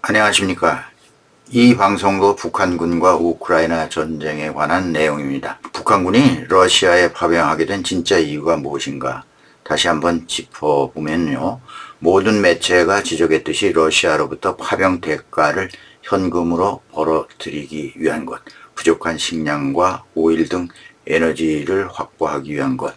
안녕하십니까. 이 방송도 북한군과 우크라이나 전쟁에 관한 내용입니다. 북한군이 러시아에 파병하게 된 진짜 이유가 무엇인가 다시 한번 짚어보면요. 모든 매체가 지적했듯이 러시아로부터 파병 대가를 현금으로 벌어들이기 위한 것, 부족한 식량과 오일 등 에너지를 확보하기 위한 것,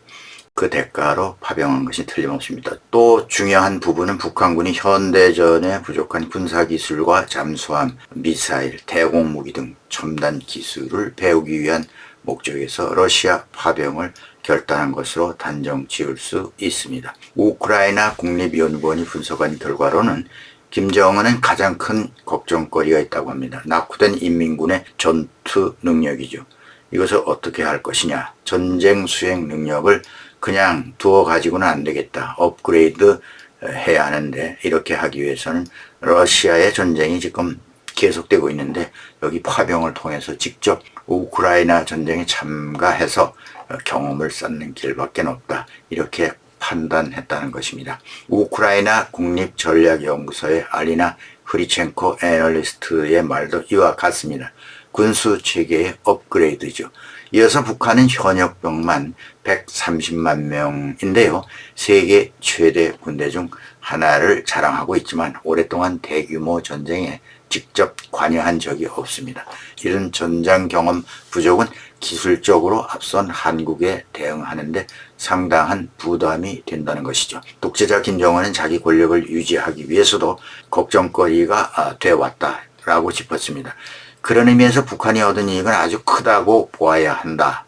그 대가로 파병한 것이 틀림없습니다. 또 중요한 부분은 북한군이 현대전에 부족한 군사기술과 잠수함, 미사일, 대공무기 등 첨단 기술을 배우기 위한 목적에서 러시아 파병을 결단한 것으로 단정 지을 수 있습니다. 우크라이나 국립연구원이 분석한 결과로는 김정은은 가장 큰 걱정거리가 있다고 합니다. 낙후된 인민군의 전투 능력이죠. 이것을 어떻게 할 것이냐. 전쟁 수행 능력을 그냥 두어 가지고는 안 되겠다. 업그레이드 해야 하는데, 이렇게 하기 위해서는 러시아의 전쟁이 지금 계속되고 있는데 여기 파병을 통해서 직접 우크라이나 전쟁에 참가해서 경험을 쌓는 길밖에 없다. 이렇게 판단했다는 것입니다. 우크라이나 국립전략연구소의 알리나 흐리첸코 애널리스트의 말도 이와 같습니다. 군수체계의 업그레이드죠. 이어서 북한은 현역병만 130만 명인데요. 세계 최대 군대 중 하나를 자랑하고 있지만 오랫동안 대규모 전쟁에 직접 관여한 적이 없습니다. 이런 전장 경험 부족은 기술적으로 앞선 한국에 대응하는데 상당한 부담이 된다는 것이죠. 독재자 김정은은 자기 권력을 유지하기 위해서도 걱정거리가 되어왔다라고 짚었습니다. 그런 의미에서 북한이 얻은 이익은 아주 크다고 보아야 한다.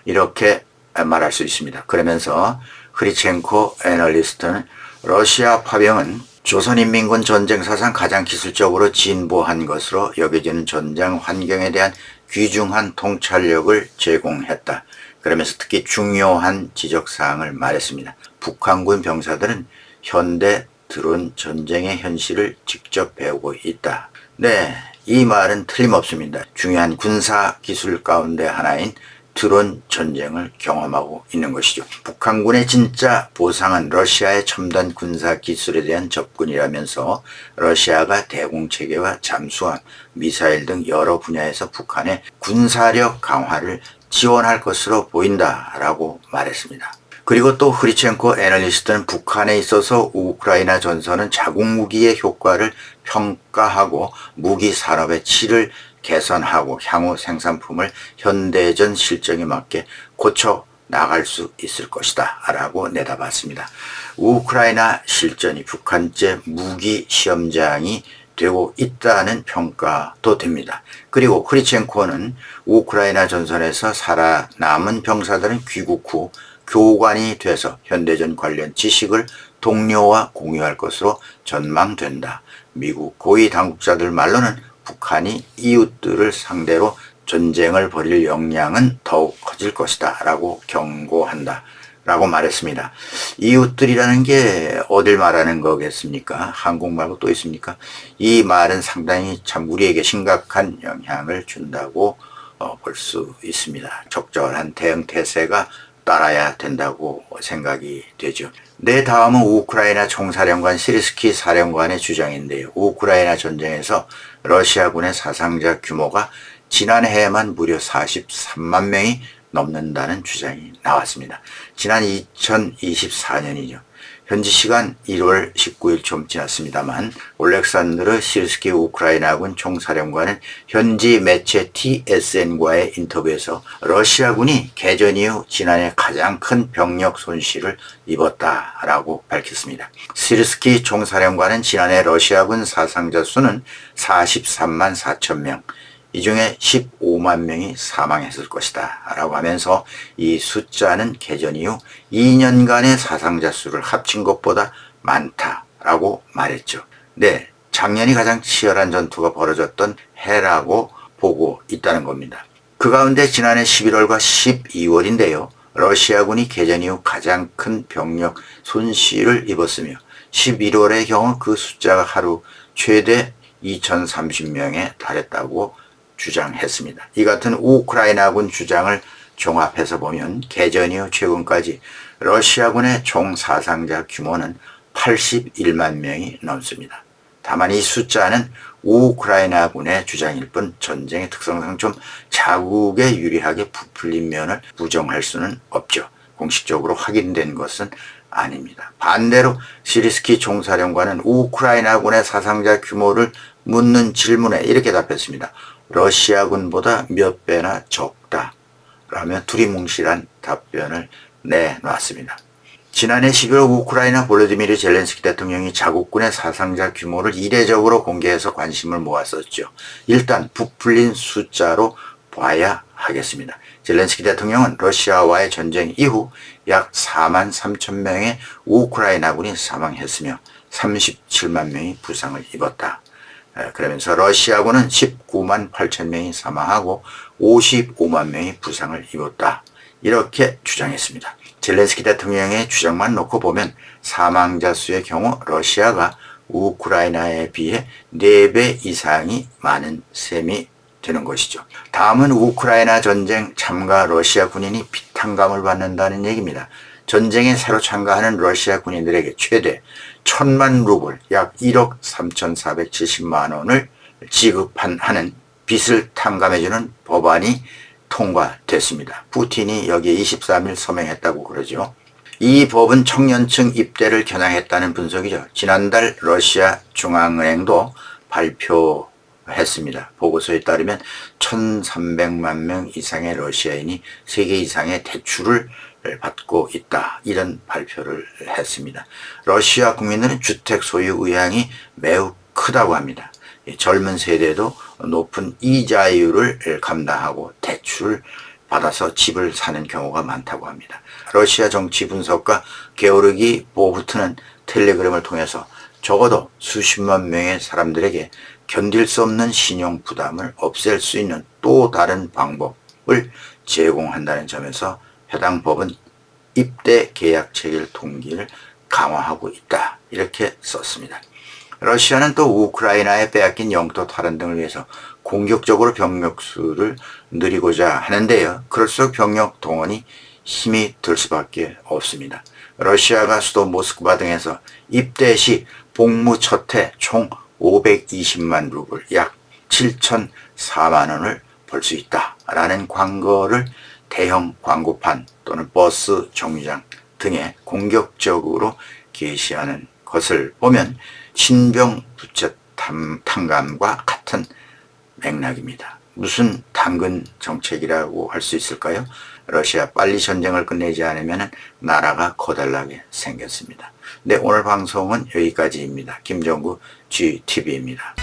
이렇게 말할 수 있습니다. 그러면서 흐리첸코 애널리스트는 러시아 파병은 조선인민군 전쟁사상 가장 기술적으로 진보한 것으로 여겨지는 전장 환경에 대한 귀중한 통찰력을 제공했다. 그러면서 특히 중요한 지적사항을 말했습니다. 북한군 병사들은 현대 드론 전쟁의 현실을 직접 배우고 있다. 네, 이 말은 틀림없습니다. 중요한 군사 기술 가운데 하나인 드론 전쟁을 경험하고 있는 것이죠. 북한군의 진짜 보상은 러시아의 첨단 군사 기술에 대한 접근이라면서 러시아가 대공체계와 잠수함, 미사일 등 여러 분야에서 북한의 군사력 강화를 지원할 것으로 보인다라고 말했습니다. 그리고 또 흐리첸코 애널리스트는 북한에 있어서 우크라이나 전선은 자국무기의 효과를 평가하고 무기 산업의 질을 개선하고 향후 생산품을 현대전 실정에 맞게 고쳐 나갈 수 있을 것이다 라고 내다봤습니다. 우크라이나 실전이 북한제 무기 시험장이 되고 있다는 평가도 됩니다. 그리고 흐리첸코는 우크라이나 전선에서 살아남은 병사들은 귀국 후 교관이 돼서 현대전 관련 지식을 동료와 공유할 것으로 전망된다. 미국 고위 당국자들 말로는 북한이 이웃들을 상대로 전쟁을 벌일 역량은 더욱 커질 것이다 라고 경고한다 라고 말했습니다. 이웃들이라는 게 어딜 말하는 거겠습니까? 한국 말고 또 있습니까? 이 말은 상당히 참 우리에게 심각한 영향을 준다고 볼 수 있습니다. 적절한 대응 태세가 따라야 된다고 생각이 되죠. 네, 다음은 우크라이나 총사령관 시르스키 사령관의 주장인데요. 우크라이나 전쟁에서 러시아군의 사상자 규모가 지난해에만 무려 43만 명이 넘는다는 주장이 나왔습니다. 지난 2024년이죠. 현지 시간 1월 19일 좀 지났습니다만 올렉산드르 시르스키 우크라이나군 총사령관은 현지 매체 TSN과의 인터뷰에서 러시아군이 개전 이후 지난해 가장 큰 병력 손실을 입었다라고 밝혔습니다. 시르스키 총사령관은 지난해 러시아군 사상자 수는 43만 4천 명, 이 중에 15만 명이 사망했을 것이다 라고 하면서 이 숫자는 개전 이후 2년간의 사상자 수를 합친 것보다 많다라고 말했죠. 네, 작년이 가장 치열한 전투가 벌어졌던 해라고 보고 있다는 겁니다. 그 가운데 지난해 11월과 12월인데요. 러시아군이 개전 이후 가장 큰 병력 손실을 입었으며 11월의 경우 그 숫자가 하루 최대 2030명에 달했다고 주장했습니다. 이 같은 우크라이나군 주장을 종합해서 보면 개전 이후 최근까지 러시아군의 총 사상자 규모는 81만 명이 넘습니다. 다만 이 숫자는 우크라이나군의 주장일 뿐 전쟁의 특성상 좀 자국에 유리하게 부풀린 면을 부정할 수는 없죠. 공식적으로 확인된 것은 아닙니다. 반대로 시리스키 총사령관은 우크라이나군의 사상자 규모를 묻는 질문에 이렇게 답했습니다. 러시아군보다 몇 배나 적다 라며 두리뭉실한 답변을 내놨습니다. 지난해 11월 우크라이나 볼로디미르 젤렌스키 대통령이 자국군의 사상자 규모를 이례적으로 공개해서 관심을 모았었죠. 일단 부풀린 숫자로 봐야 하겠습니다. 젤렌스키 대통령은 러시아와의 전쟁 이후 약 4만 3천 명의 우크라이나군이 사망했으며 37만 명이 부상을 입었다. 그러면서 러시아군은 19만 8천 명이 사망하고 55만 명이 부상을 입었다. 이렇게 주장했습니다. 젤렌스키 대통령의 주장만 놓고 보면 사망자 수의 경우 러시아가 우크라이나에 비해 4배 이상이 많은 셈이 되는 것이죠. 다음은 우크라이나 전쟁 참가 러시아 군인이 비탄감을 받는다는 얘기입니다. 전쟁에 새로 참가하는 러시아 군인들에게 최대 1,000만 루블 약 1억 3,470만 원을 지급하는 빚을 탕감해주는 법안이 통과됐습니다. 푸틴이 여기에 23일 서명했다고 그러죠. 이 법은 청년층 입대를 겨냥했다는 분석이죠. 지난달 러시아 중앙은행도 발표했습니다. 보고서에 따르면 1,300만 명 이상의 러시아인이 3개 이상의 대출을 받고 있다. 이런 발표를 했습니다. 러시아 국민들은 주택 소유 의향이 매우 크다고 합니다. 젊은 세대도 높은 이자율을 감당하고 대출을 받아서 집을 사는 경우가 많다고 합니다. 러시아 정치 분석가 게오르기 보부트는 텔레그램을 통해서 적어도 수십만 명의 사람들에게 견딜 수 없는 신용 부담을 없앨 수 있는 또 다른 방법을 제공한다는 점에서 해당 법은 입대 계약 체결 동기를 강화하고 있다. 이렇게 썼습니다. 러시아는 또 우크라이나에 빼앗긴 영토 탈환 등을 위해서 공격적으로 병력 수를 늘리고자 하는데요. 그럴수록 병력 동원이 힘이 들 수밖에 없습니다. 러시아가 수도 모스크바 등에서 입대 시 복무 첫해 총 520만 루블 약 7,004만 원을 벌 수 있다라는 광고를 대형 광고판 또는 버스 정류장 등에 공격적으로 게시하는 것을 보면 신병 부채 탕감과 같은 맥락입니다. 무슨 당근 정책이라고 할 수 있을까요? 러시아 빨리 전쟁을 끝내지 않으면 나라가 거덜나게 생겼습니다. 네, 오늘 방송은 여기까지입니다. 김정구 GTV입니다.